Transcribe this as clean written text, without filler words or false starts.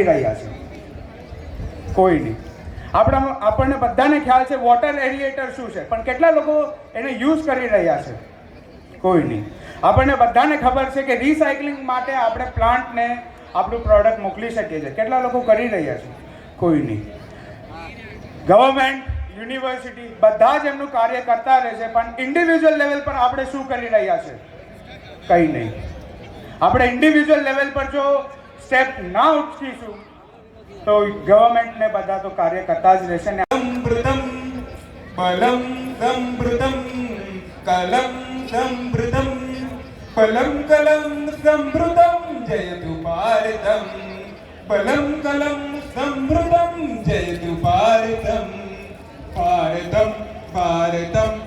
કરી રહ્યા છે? કોઈ નહીં. આપણને બધાને ખ્યાલ છે વોટર એરિએટર શું છે, પણ કેટલા લોકો એને યુઝ કરી રહ્યા છે? કોઈ નહીં. આપણને બધાને ખબર છે કે રિસાયકલિંગ માટે આપણે પ્લાન્ટને આપણું પ્રોડક્ટ મોકલી શકીએ છીએ. કેટલા લોકો કરી રહ્યા છે? કોઈ નહીં. ગવર્મેન્ટ, યુનિવર્સિટી બધા જ એમનું કાર્ય કરતા રહે છે, પણ ઇન્ડિવિજ્યુઅલ લેવલ પર આપણે શું કરી રહ્યા છે? કંઈ નહીં. આપણે ઇન્ડિવિજ્યુઅલ લેવલ પર જો સ્ટેપ ના ઉઠીશું તો ગવર્મેન્ટને બધા તો કાર્ય કરતા જ રહેશે ને. સમૃદ્ધમ બલમ સમૃદ્ધમ કલમ સમૃદ્ધમ ફલમ કલમ સમૃદ્ધમ જયતુ ભારતમ બલમ કલમ સમૃદ્ધમ જયતુ ભારતમ ભારતમ ભારતમ